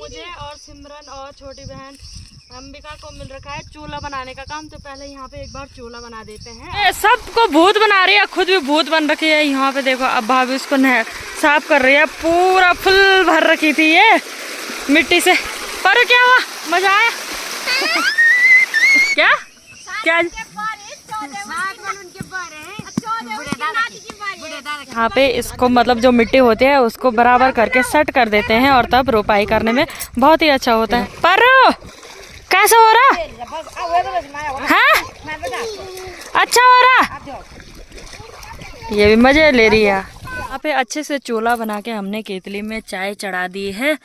मुझे और सिमरन और छोटी बहन अंबिका को मिल रखा है चूल्हा बनाने का काम। तो पहले यहाँ पे एक बार चूल्हा बना देते हैं। सबको भूत बना रही है, खुद भी भूत बन रखी है। यहाँ पे देखो अब भाभी उसको साफ कर रही है, पूरा फुल भर रखी थी ये मिट्टी से। पर क्या हुआ, मजा आया? क्या क्या यहाँ पे इसको मतलब जो मिट्टी होती है उसको बराबर करके सेट कर देते हैं और तब रोपाई करने में बहुत ही अच्छा होता है। पर कैसा हो रहा है? अच्छा हो रहा, ये भी मजे ले रही है। यहाँ पे अच्छे से चूल्हा बना के हमने केतली में चाय चढ़ा दी है।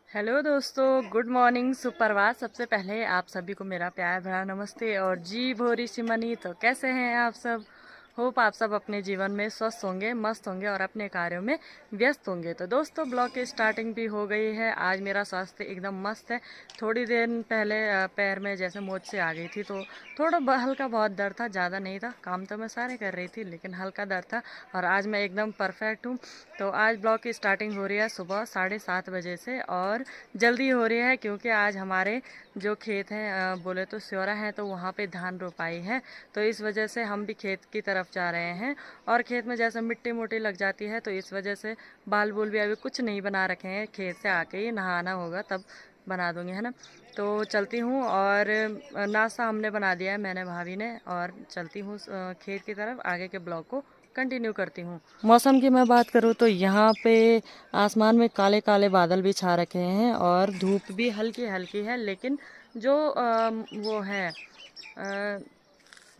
हेलो दोस्तों, गुड मॉर्निंग, सुप्रभात। सबसे पहले आप सभी को मेरा प्यार भरा नमस्ते और जी भोरी सिमनी। तो कैसे हैं आप सब? होप आप सब अपने जीवन में स्वस्थ होंगे, मस्त होंगे और अपने कार्यों में व्यस्त होंगे। तो दोस्तों ब्लॉग की स्टार्टिंग भी हो गई है। आज मेरा स्वास्थ्य एकदम मस्त है। थोड़ी देर पहले पैर में जैसे मोच से आ गई थी तो थोड़ा हल्का बहुत दर्द था, ज़्यादा नहीं था। काम तो मैं सारे कर रही थी लेकिन हल्का दर्द था और आज मैं एकदम परफेक्ट हूँ। तो आज ब्लॉग की स्टार्टिंग हो रही है सुबह 7:30 बजे से और जल्दी हो रही है क्योंकि आज हमारे जो खेत हैं बोले तो स्योरा है, तो वहाँ पे धान रोपाई है। तो इस वजह से हम भी खेत की तरफ जा रहे हैं और खेत में जैसे मिट्टी मोटी लग जाती है तो इस वजह से बाल बूल भी अभी कुछ नहीं बना रखे हैं। खेत से आके ही नहाना होगा तब बना दूंगी, है ना। तो चलती हूँ और नाश्ता हमने बना दिया है मैंने, भाभी ने, और चलती हूँ खेत की तरफ। आगे के ब्लॉग को कंटिन्यू करती हूँ। मौसम की मैं बात करूँ तो यहाँ पे आसमान में काले काले बादल भी छा रखे हैं और धूप भी हल्की हल्की है, लेकिन जो वो है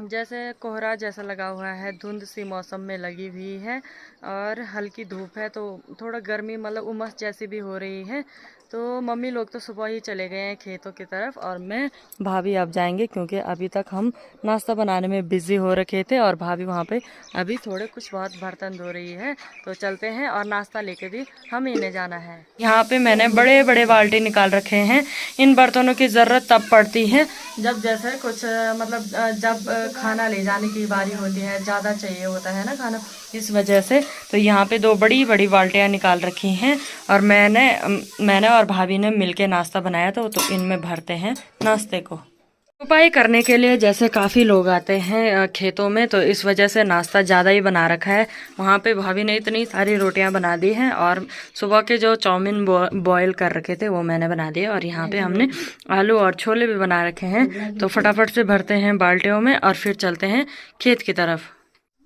जैसे कोहरा जैसा लगा हुआ है, धुंध सी मौसम में लगी हुई है और हल्की धूप है, तो थोड़ा गर्मी मतलब उमस जैसी भी हो रही है। तो मम्मी लोग तो सुबह ही चले गए हैं खेतों की तरफ और मैं भाभी अब जाएंगे क्योंकि अभी तक हम नाश्ता बनाने में बिजी हो रखे थे और भाभी वहाँ पे अभी थोड़े कुछ बहुत बर्तन धो रही है। तो चलते हैं और नाश्ता लेके भी हम इन्हें जाना है। यहाँ पे मैंने बड़े बड़े बाल्टी निकाल रखे हैं। इन बर्तनों की ज़रूरत तब पड़ती है जब जैसे कुछ मतलब जब खाना ले जाने की बारी होती है, ज़्यादा चाहिए होता है ना खाना, इस वजह से। तो यहाँ पे 2 बड़ी बड़ी बाल्टियाँ निकाल रखी हैं और मैंने और भाभी ने मिलके नाश्ता बनाया तो इनमें भरते हैं नाश्ते को। रोपाई करने के लिए जैसे काफ़ी लोग आते हैं खेतों में, तो इस वजह से नाश्ता ज़्यादा ही बना रखा है। वहाँ पे भाभी ने इतनी सारी रोटियां बना दी हैं और सुबह के जो चाउमीन बॉयल कर रखे थे वो मैंने बना दिए और यहाँ पे हमने आलू और छोले भी बना रखे हैं। तो फटाफट से भरते हैं बाल्टियों में और फिर चलते हैं खेत की तरफ।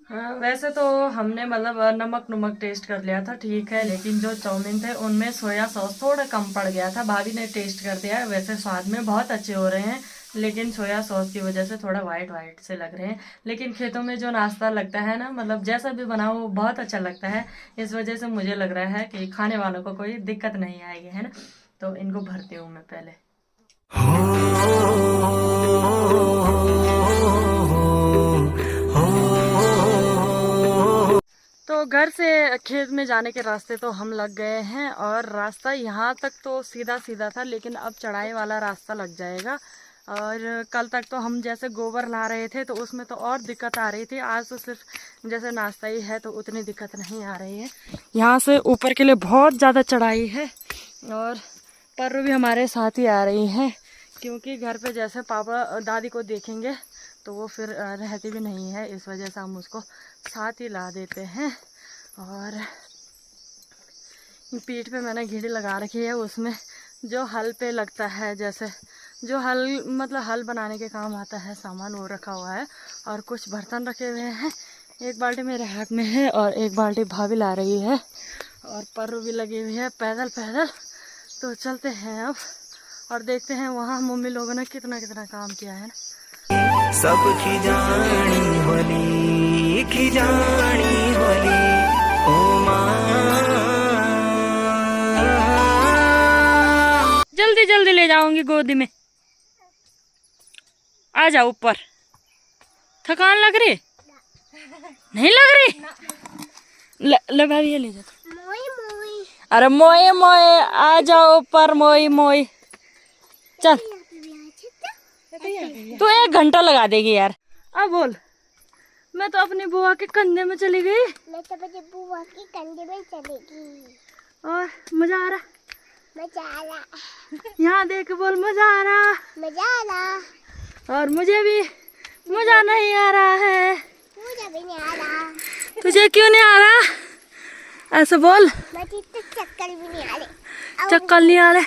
हाँ, वैसे तो हमने मतलब नमक टेस्ट कर लिया था, ठीक है, लेकिन जो चाउमीन थे उनमें सोया सॉस थोड़ा कम पड़ गया था। भाभी ने टेस्ट कर दिया, वैसे स्वाद में बहुत अच्छे हो रहे हैं लेकिन सोया सॉस की वजह से थोड़ा वाइट वाइट से लग रहे हैं। लेकिन खेतों में जो नाश्ता लगता है ना, मतलब जैसा भी बनाओ वो बहुत अच्छा लगता है। इस वजह से मुझे लग रहा है कि खाने वालों को कोई दिक्कत नहीं आएगी, है ना। तो इनको भरती हूँ मैं पहले। तो घर से खेत में जाने के रास्ते तो हम लग गए हैं और रास्ता यहाँ तक तो सीधा सीधा था, लेकिन अब चढ़ाई वाला रास्ता लग जाएगा। और कल तक तो हम जैसे गोबर ला रहे थे तो उसमें तो और दिक्कत आ रही थी। आज तो सिर्फ जैसे नाश्ता ही है तो उतनी दिक्कत नहीं आ रही है। यहाँ से ऊपर के लिए बहुत ज़्यादा चढ़ाई है और पर्रू भी हमारे साथ ही आ रही हैं क्योंकि घर पे जैसे पापा दादी को देखेंगे तो वो फिर रहती भी नहीं है, इस वजह से हम उसको साथ ही ला देते हैं। और पीठ पे मैंने घिड़ी लगा रखी है, उसमें जो हल पे लगता है, जैसे जो हल मतलब हल बनाने के काम आता है सामान, वो रखा हुआ है और कुछ बर्तन रखे हुए हैं। एक बाल्टी मेरे हाथ में है और एक बाल्टी भाभी ला रही है और पर्रू भी लगी हुई है पैदल पैदल। तो चलते हैं अब और देखते हैं वहाँ मम्मी लोगों ने कितना कितना काम किया है ना। सब खिजानी होली ओ माँ। जल्दी जल्दी ले जाऊंगी गोदी में, आ जाओ ऊपर। थकान लग रही? नहीं लग रही। ले भाभी ये ले जा। अरे मोए मोए आ जाओ ऊपर, मोई मोई। चल तू 1 घंटा लगा देगी यार। अब बोल। मैं तो अपनी बुआ के कंधे में चली गई। मैं तो अपनी बुआ के कंधे में चलेगी। और मजा आ रहा। मजा आ रहा। यहाँ देख बोल मजा आ रहा। मजा आ रहा। और मुझे भी मजा नहीं आ रहा है। मुझे भी नहीं आ रहा। तुझे क्यों नहीं आ रहा? ऐसे बोल। मुझे तो चक्कर भी नहीं आ रहे। चक्कर नहीं आ रहे।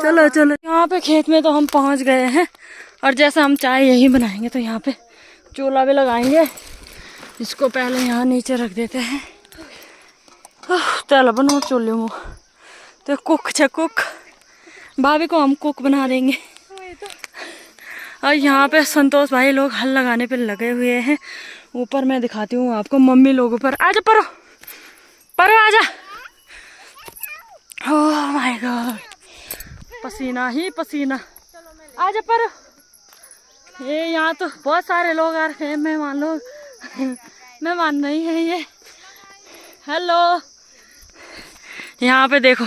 चलो चलो। यहाँ पे खेत में तो हम पहुँच गए हैं और जैसे हम चाय यही बनाएंगे तो यहाँ पे चूल्हा भी लगाएंगे। इसको पहले यहाँ नीचे रख देते हैं। तेल बनो चूल्हे में तो कुक छे कुक। भाभी को हम कुक बना देंगे। और यहाँ पे संतोष भाई लोग हल लगाने पे लगे हुए हैं। ऊपर मैं दिखाती हूँ आपको। मम्मी लोग ऊपर आजा परो परो आजा। ओह माय गॉड, पसीना ही पसीना। आजा परो। ये यहाँ तो बहुत सारे लोग आ रहे हैं, मेहमान लोग। मेहमान नहीं है ये। हेलो। यहाँ पे देखो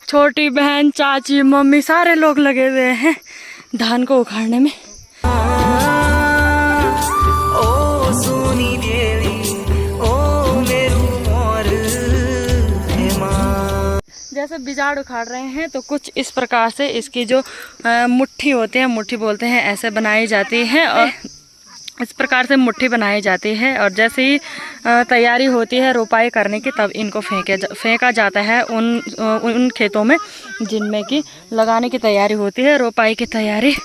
छोटी बहन, चाची, मम्मी सारे लोग लगे हुए हैं धान को उखाड़ने में। ओ सोनी देवी ओ मेरू मोर जैसे बिजाड़ उखाड़ रहे हैं तो कुछ इस प्रकार से इसकी जो मुट्ठी होते हैं, मुट्ठी बोलते हैं, ऐसे बनाई जाती है। और इस प्रकार से मुट्ठी बनाई जाती है और जैसे ही तैयारी होती है रोपाई करने की तब इनको फेंका जाता है उन खेतों में जिनमें कि लगाने की तैयारी होती है, रोपाई की तैयारी।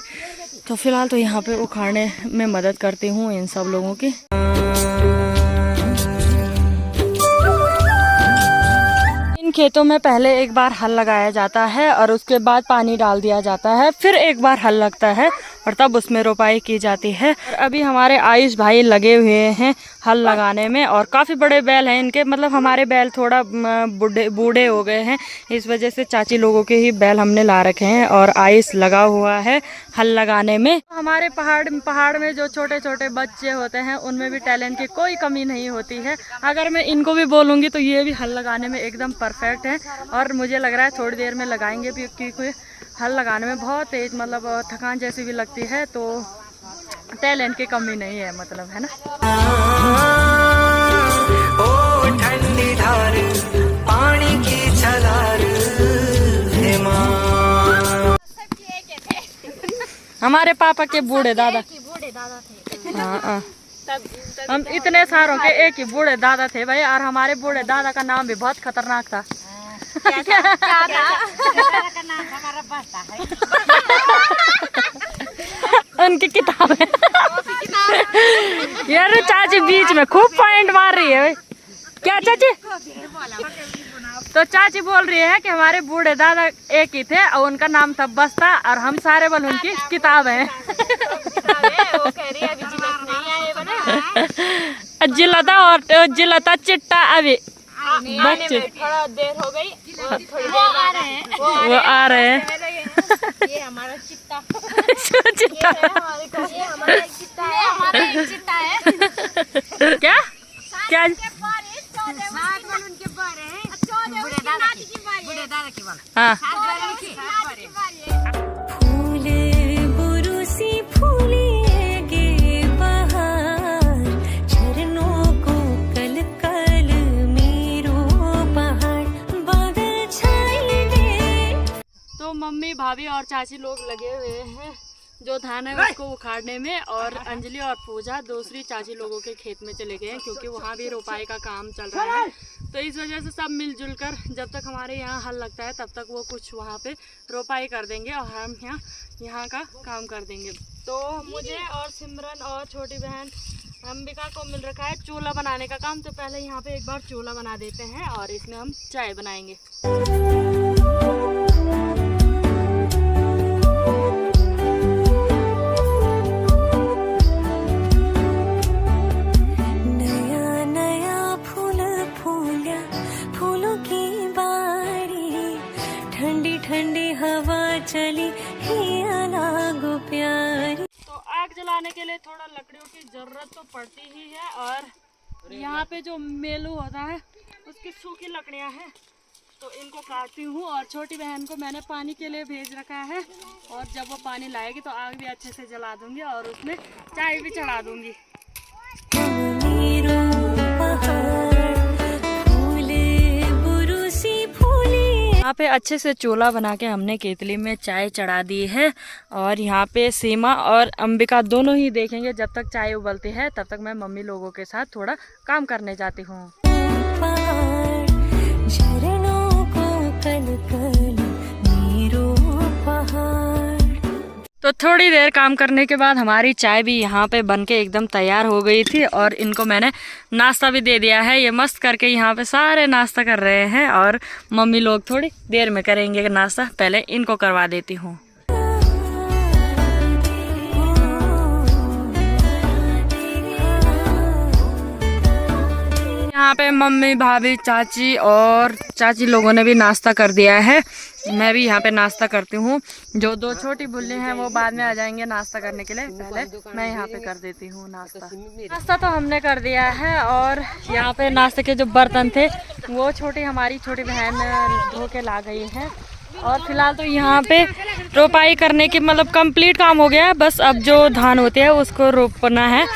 तो फिलहाल तो यहाँ पे उखाड़ने में मदद करती हूँ इन सब लोगों की। इन खेतों में पहले एक बार हल लगाया जाता है और उसके बाद पानी डाल दिया जाता है, फिर एक बार हल लगता है और तब उसमें रोपाई की जाती है। और अभी हमारे आयुष भाई लगे हुए हैं हल लगाने में और काफ़ी बड़े बैल हैं इनके। मतलब हमारे बैल थोड़ा बूढ़े हो गए हैं, इस वजह से चाची लोगों के ही बैल हमने ला रखे हैं और आयुष लगा हुआ है हल लगाने में। हमारे पहाड़ में जो छोटे छोटे बच्चे होते हैं उनमें भी टैलेंट की कोई कमी नहीं होती है। अगर मैं इनको भी बोलूँगी तो ये भी हल लगाने में एकदम परफेक्ट है। और मुझे लग रहा है थोड़ी देर में लगाएंगे भी, क्योंकि हल लगाने में बहुत तेज मतलब थकान जैसी भी लगती है, तो टैलेंट की कमी नहीं है, मतलब है ना। ओ ठंडी धार पानी की छलार हमारे पापा के बूढ़े दादा थे। हाँ, हम इतने सारों के एक ही बूढ़े दादा थे भाई। और हमारे बूढ़े दादा का नाम भी बहुत खतरनाक था। क्या था? उनकी किताब है। यार चाची बीच में खूब पॉइंट मार रही है। क्या चाची? तो चाची बोल रही है कि हमारे बूढ़े दादा एक ही थे और उनका नाम था बस्ता और हम सारे बल उनकी किताब है। जिलता और जिलता चिट्टा अभी बच्चे थोड़ा देर हो गई, वो आ रहे हैं। ये हमारा चिट्टा चिट्टा ये हमारा चिट्टा है। क्या क्या हाँ मम्मी भाभी और चाची लोग लगे हुए हैं जो धान है उसको उखाड़ने में। और अंजलि और पूजा दूसरी चाची लोगों के खेत में चले गए हैं क्योंकि वहाँ भी रोपाई का काम चल रहा है। तो इस वजह से सब मिलजुल कर जब तक हमारे यहाँ हल लगता है तब तक वो कुछ वहाँ पे रोपाई कर देंगे और हम यहाँ का काम कर देंगे। तो मुझे और सिमरन और छोटी बहन अंबिका को मिल रखा है चूल्हा बनाने का काम। तो पहले यहाँ पे एक बार चूल्हा बना देते हैं और इसमें हम चाय बनाएंगे। ठंडी हवा चली हिया लागो प्यारी। तो आग जलाने के लिए थोड़ा लकड़ियों की जरूरत तो पड़ती ही है और यहाँ पे जो मेलू होता है उसकी सूखी लकड़ियाँ हैं, तो इनको काटती हूँ। और छोटी बहन को मैंने पानी के लिए भेज रखा है, और जब वो पानी लाएगी तो आग भी अच्छे से जला दूंगी और उसमें चाय भी चढ़ा दूंगी। यहाँ पे अच्छे से चूल्हा बना के हमने केतली में चाय चढ़ा दी है, और यहाँ पे सीमा और अंबिका दोनों ही देखेंगे। जब तक चाय उबलती है तब तक मैं मम्मी लोगों के साथ थोड़ा काम करने जाती हूँ। तो थोड़ी देर काम करने के बाद हमारी चाय भी यहाँ पे बनके एकदम तैयार हो गई थी, और इनको मैंने नाश्ता भी दे दिया है। ये मस्त करके यहाँ पे सारे नाश्ता कर रहे हैं, और मम्मी लोग थोड़ी देर में करेंगे नाश्ता, पहले इनको करवा देती हूँ। यहाँ पे मम्मी, भाभी, चाची और चाची लोगों ने भी नाश्ता कर दिया है। मैं भी यहाँ पे नाश्ता करती हूँ। जो दो छोटी बुल्ली हैं वो बाद में आ जाएंगे नाश्ता करने के लिए, पहले मैं यहाँ पे कर देती हूँ नाश्ता। नाश्ता तो हमने कर दिया है, और यहाँ पे नाश्ते के जो बर्तन थे वो हमारी छोटी बहन धो के ला गई है। और फिलहाल तो यहाँ पे रोपाई करने की मतलब कंप्लीट काम हो गया है, बस अब जो धान होते हैं उसको रोपना है।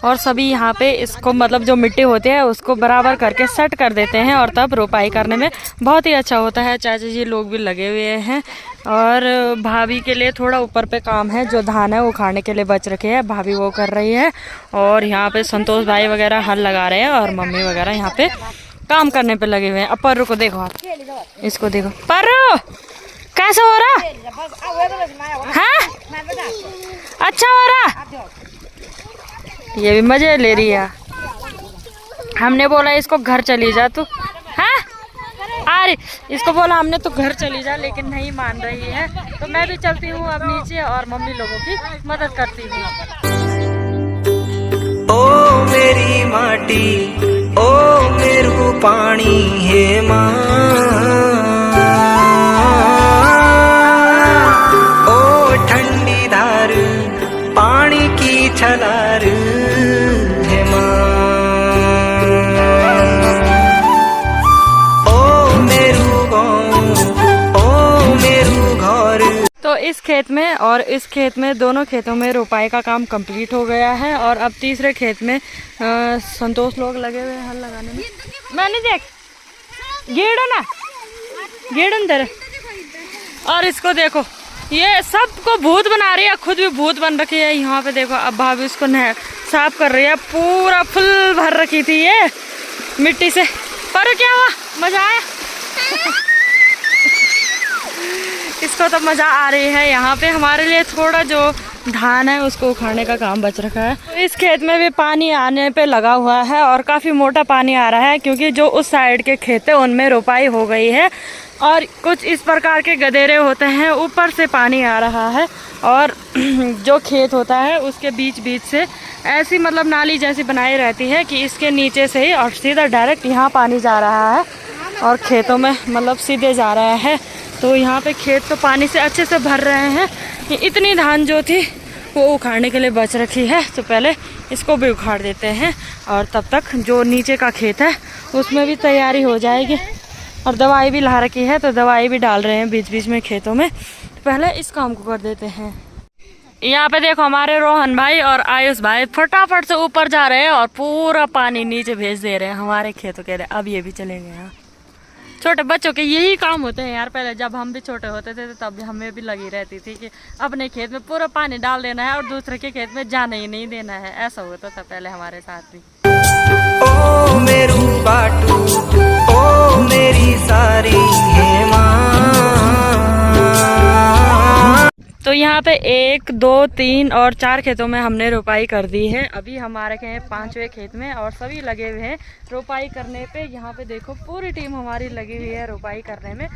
और सभी यहाँ पे इसको मतलब जो मिट्टी होती है उसको बराबर करके सेट कर देते हैं, और तब रोपाई करने में बहुत ही अच्छा होता है। चाचा जी लोग भी लगे हुए हैं, और भाभी के लिए थोड़ा ऊपर पे काम है, जो धान है उखाड़ने के लिए बच रखे हैं, भाभी वो कर रही है। और यहाँ पे संतोष भाई वगैरह हल लगा रहे हैं, और मम्मी वगैरह यहाँ पे काम करने पे लगे हुए हैं। अब पर्रू को देखो, आप इसको देखो, पर्रू कैसा हो रहा है? अच्छा हो रहा, ये भी मजे ले रही है। हमने बोला इसको घर चली जा तू, हाँ? अरे इसको बोला हमने तो घर चली जा, लेकिन नहीं मान रही है। तो मैं भी चलती हूँ अब नीचे, और मम्मी लोगों की मदद करती हूँ। ओ मेरी माटी, ओ मेरू पानी है माँ, ओ ठंडी धार पानी की छलार है माँ, ओ मेरू गाँव, ओ मेरू घर। तो इस खेत में और इस खेत में, दोनों खेतों में रोपाई का काम कंप्लीट हो गया है, और अब तीसरे खेत में संतोष लोग लगे हुए हैं हल लगाने में। मैंने देख गेड़ ना, गेड़ अंदर। और इसको देखो, ये सबको भूत बना रही है, खुद भी भूत बन रखी है। यहाँ पे देखो, अब भाभी उसको साफ कर रही है, पूरा फुल भर रखी थी ये मिट्टी से। पर क्या हुआ, मजा आया? इसको तो मजा आ रही है। यहाँ पे हमारे लिए थोड़ा जो धान है उसको उखाड़ने का काम बच रखा है। तो इस खेत में भी पानी आने पे लगा हुआ है, और काफी मोटा पानी आ रहा है, क्योंकि जो उस साइड के खेत है उनमें रोपाई हो गई है। और कुछ इस प्रकार के गदेरे होते हैं, ऊपर से पानी आ रहा है, और जो खेत होता है उसके बीच बीच से ऐसी मतलब नाली जैसी बनाई रहती है कि इसके नीचे से ही और सीधा डायरेक्ट यहाँ पानी जा रहा है, और खेतों में मतलब सीधे जा रहा है। तो यहाँ पे खेत तो पानी से अच्छे से भर रहे हैं। इतनी धान जो थी वो उखाड़ने के लिए बच रखी है, तो पहले इसको भी उखाड़ देते हैं, और तब तक जो नीचे का खेत है उसमें भी तैयारी हो जाएगी। और दवाई भी ला रखी है, तो दवाई भी डाल रहे हैं बीच बीच में खेतों में। तो पहले इस काम को कर देते हैं। यहाँ पे देखो, हमारे रोहन भाई और आयुष भाई फटाफट से ऊपर जा रहे हैं और पूरा पानी नीचे भेज दे रहे हैं हमारे खेतों के। अब ये भी चले गए हैं। छोटे बच्चों के यही काम होते हैं यार। पहले जब हम भी छोटे होते थे तब हमें भी लगी रहती थी कि अपने खेत में पूरा पानी डाल देना है और दूसरे के खेत में जाने ही नहीं देना है। ऐसा होता था पहले हमारे साथ भी। ओ मेरू बाटू, ओ मेरी सारी है माँ। तो यहाँ पे 1, 2, 3 और 4 खेतों में हमने रोपाई कर दी है। अभी हमारे हैं 5वें खेत में और सभी लगे हुए हैं रोपाई करने पे। यहाँ पे देखो पूरी टीम हमारी लगी हुई है रोपाई करने में,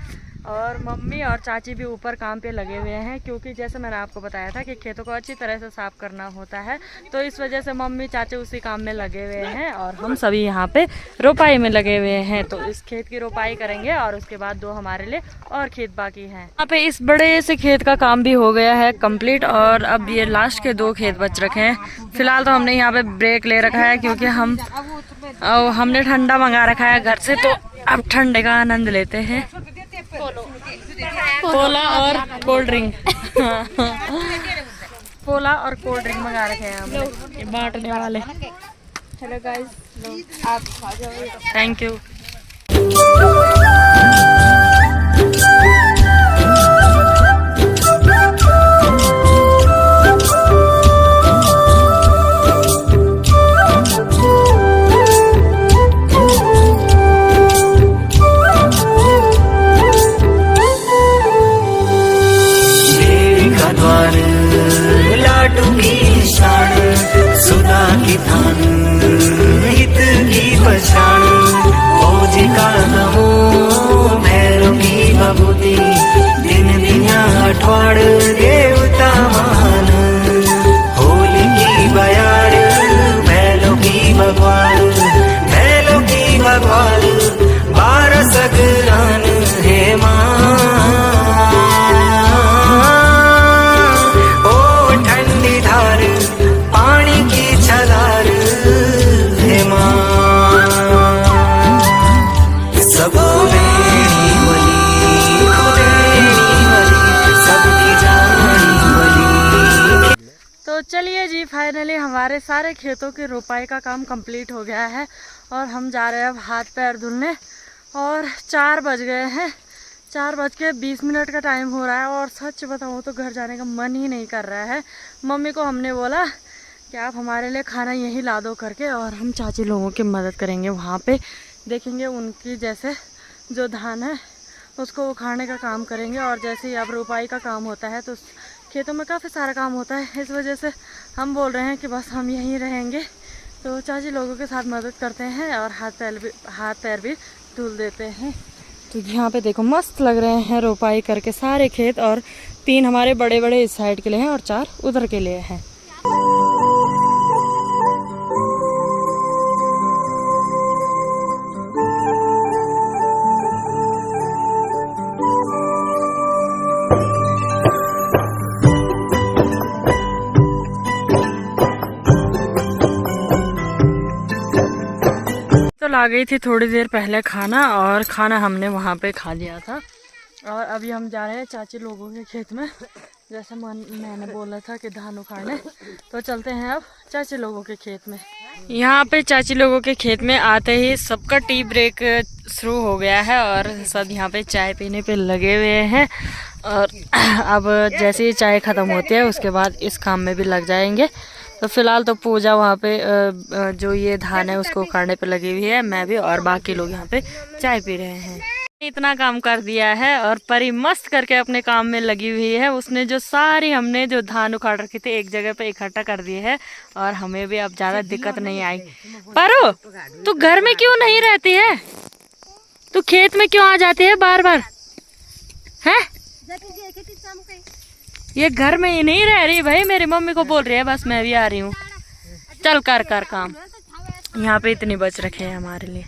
और मम्मी और चाची भी ऊपर काम पे लगे हुए हैं, क्योंकि जैसे मैंने आपको बताया था कि खेतों को अच्छी तरह से साफ करना होता है, तो इस वजह से मम्मी चाची उसी काम में लगे हुए हैं और हम सभी यहाँ पे रोपाई में लगे हुए हैं। तो इस खेत की रोपाई करेंगे और उसके बाद 2 हमारे लिए और खेत बाकी हैं। यहाँ पे इस बड़े से खेत का काम भी हो गया है कंप्लीट, और अब ये लास्ट के 2 खेत बच रखे हैं। फिलहाल तो हमने यहाँ पे ब्रेक ले रखा है, क्योंकि हम और हमने ठंडा मंगा रखा है घर से, तो अब ठंडे का आनंद लेते हैं। पोला और कोल्ड ड्रिंक पोला और कोल्ड ड्रिंक मंगा रखे हैं हमने, ये बांटने वाले। हेलो गाइस, आप खा जाओ। Thank you. लाडू की शान, सुधा की थान, हित की पहचान, फौज का नमो, भैरव की भभूति, दिन दिया अठवाड़ देवता मान, होली की बयार, भैलो की भगवान, भैलो की भगवान, 12 सगरान है मां। तो चलिए जी, फाइनली हमारे सारे खेतों की रोपाई का काम कंप्लीट हो गया है और हम जा रहे हैं अब हाथ पैर धुलने। और 4 बज गए हैं, 4:20 का टाइम हो रहा है और सच बताऊँ तो घर जाने का मन ही नहीं कर रहा है। मम्मी को हमने बोला कि आप हमारे लिए खाना यहीं ला दो करके, और हम चाची लोगों की मदद करेंगे वहाँ पे, देखेंगे उनकी जैसे जो धान है उसको उखाड़ने का काम करेंगे। और जैसे ही अब रोपाई का काम होता है तो खेतों में काफ़ी सारा काम होता है, इस वजह से हम बोल रहे हैं कि बस हम यहीं रहेंगे। तो चाची लोगों के साथ मदद करते हैं और हाथ पैर भी धुल देते हैं। तो यहाँ पे देखो मस्त लग रहे हैं रोपाई करके सारे खेत, और 3 हमारे बड़े बड़े इस साइड के लिए हैं और 4 उधर के लिए हैं। तो ला गई थी थोड़ी देर पहले खाना, और खाना हमने वहाँ पे खा लिया था। और अभी हम जा रहे हैं चाची लोगों के खेत में, जैसे मैंने बोला था कि धान उखाड़ने। तो चलते हैं अब चाची लोगों के खेत में। यहाँ पे चाची लोगों के खेत में आते ही सबका टी ब्रेक शुरू हो गया है और सब यहाँ पे चाय पीने पे लगे हुए हैं। और अब जैसे ही चाय ख़त्म होती है उसके बाद इस काम में भी लग जाएंगे। तो फिलहाल तो पूजा वहाँ पे जो ये धान है उसको उखाड़ने पे लगी हुई है, मैं भी और बाकी लोग यहाँ पे चाय पी रहे हैं। इतना काम कर दिया है और परी मस्त करके अपने काम में लगी हुई है। उसने जो सारी हमने जो धान उखाड़ रखे थे एक जगह पे इकट्ठा कर दिए है और हमें भी अब ज़्यादा दिक्कत नहीं आई। परो, तू घर में क्यों नहीं रहती है? तू खेत में क्यों आ जाती है बार बार? है ये घर में ही नहीं रह रही भाई, मेरी मम्मी को बोल रही है बस मैं भी आ रही हूँ। चल कर काम। यहाँ पे इतनी बच रखे हैं हमारे लिए।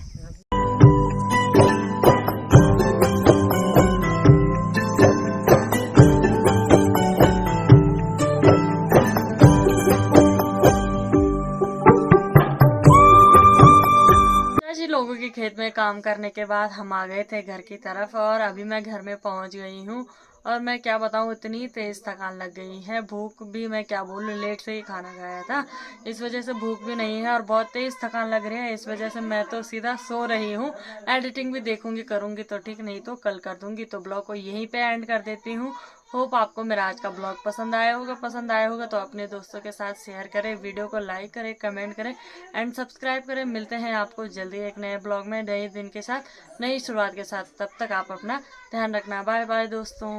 लोगों के खेत में काम करने के बाद हम आ गए थे घर की तरफ और अभी मैं घर में पहुंच गई हूँ। और मैं क्या बताऊँ, इतनी तेज थकान लग गई है, भूख भी मैं क्या बोलूँ, लेट से ही खाना खाया था, इस वजह से भूख भी नहीं है और बहुत तेज थकान लग रही है। इस वजह से मैं तो सीधा सो रही हूँ। एडिटिंग भी देखूंगी, करूँगी तो ठीक, नहीं तो कल कर दूंगी। तो ब्लॉग को यहीं पे एंड कर देती हूँ। होप आपको मेरा आज का ब्लॉग पसंद आया होगा तो अपने दोस्तों के साथ शेयर करें, वीडियो को लाइक करें, कमेंट करें एंड सब्सक्राइब करें। मिलते हैं आपको जल्दी एक नए ब्लॉग में, नए दिन के साथ, नई शुरुआत के साथ। तब तक आप अपना ध्यान रखना। बाय बाय दोस्तों।